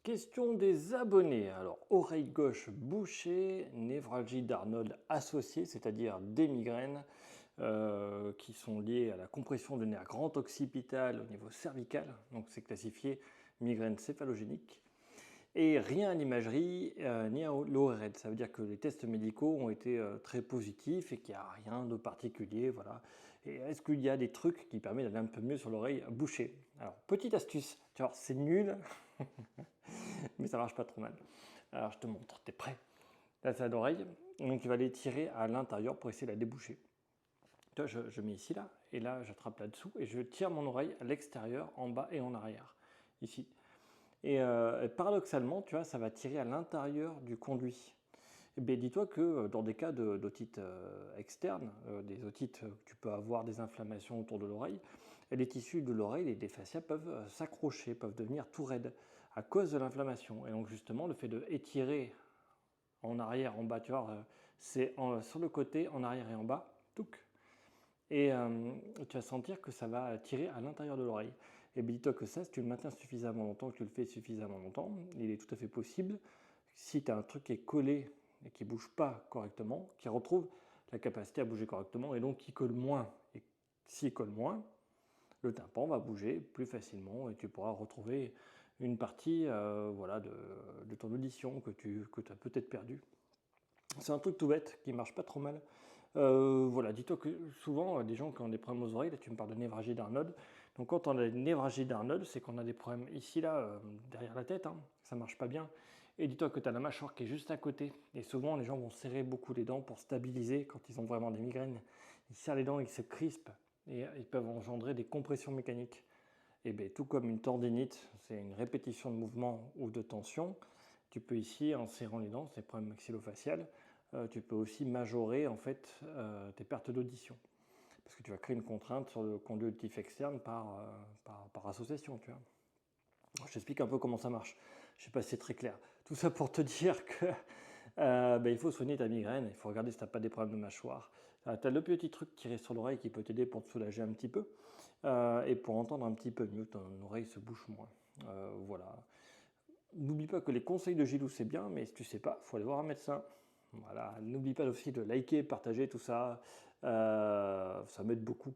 Question des abonnés. Alors, oreille gauche bouchée, névralgie d'Arnold associée, c'est-à-dire des migraines qui sont liées à la compression du nerf grand occipital au niveau cervical. Donc, c'est classifié migraine céphalogénique. Et rien à l'imagerie ni à l'ORL. Ça veut dire que les tests médicaux ont été très positifs et qu'il n'y a rien de particulier. Voilà. Et est-ce qu'il y a des trucs qui permettent d'aller un peu mieux sur l'oreille bouchée? Alors, petite astuce, tu vois, c'est nul, mais ça marche pas trop mal. Alors, je te montre, t'es prêt? Là, c'est l'oreille. Donc, tu vas aller tirer à l'intérieur pour essayer de la déboucher. Tu vois, je mets ici, là, et là, j'attrape là-dessous et je tire mon oreille à l'extérieur, en bas et en arrière. Ici. Et paradoxalement, tu vois, ça va tirer à l'intérieur du conduit. Et bien, dis-toi que dans des cas d'otite externe, des otites que tu peux avoir des inflammations autour de l'oreille, les tissus de l'oreille, les fascias peuvent s'accrocher, peuvent devenir tout raides à cause de l'inflammation. Et donc justement, le fait de étirer en arrière, en bas, tu vois, c'est sur le côté, en arrière et en bas, touc, et tu vas sentir que ça va tirer à l'intérieur de l'oreille. Et bien dis-toi que ça, si tu le maintiens suffisamment longtemps, que tu le fais suffisamment longtemps, il est tout à fait possible, si tu as un truc qui est collé et qui ne bouge pas correctement, qui retrouve la capacité à bouger correctement et donc qui colle moins. Et s'il colle moins, le tympan va bouger plus facilement et tu pourras retrouver une partie voilà, de ton audition que tu as peut-être perdue. C'est un truc tout bête qui marche pas trop mal. Voilà, dis-toi que souvent, des gens qui ont des problèmes aux oreilles, là tu me parles de névralgie d'Arnold. Donc quand on a une névralgie d'Arnold, c'est qu'on a des problèmes ici, là, derrière la tête, hein, ça marche pas bien. Et dis-toi que tu as la mâchoire qui est juste à côté. Et souvent, les gens vont serrer beaucoup les dents pour stabiliser quand ils ont vraiment des migraines. Ils serrent les dents, ils se crispent et ils peuvent engendrer des compressions mécaniques. Et bien, tout comme une tendinite, c'est une répétition de mouvement ou de tension, tu peux ici, en serrant les dents, c'est le problème maxillofacial, tu peux aussi majorer en fait tes pertes d'audition. Parce que tu vas créer une contrainte sur le conduit auditif externe par association, tu vois. Je t'explique un peu comment ça marche. Je ne sais pas si c'est très clair. Tout ça pour te dire que il faut soigner ta migraine, il faut regarder si tu n'as pas des problèmes de mâchoire. Tu as le petit truc qui reste sur l'oreille qui peut t'aider pour te soulager un petit peu et pour entendre un petit peu mieux, ton oreille se bouche moins. Voilà. N'oublie pas que les conseils de Gilou c'est bien, mais si tu ne sais pas, il faut aller voir un médecin. Voilà. N'oublie pas aussi de liker, partager tout ça. Ça m'aide beaucoup.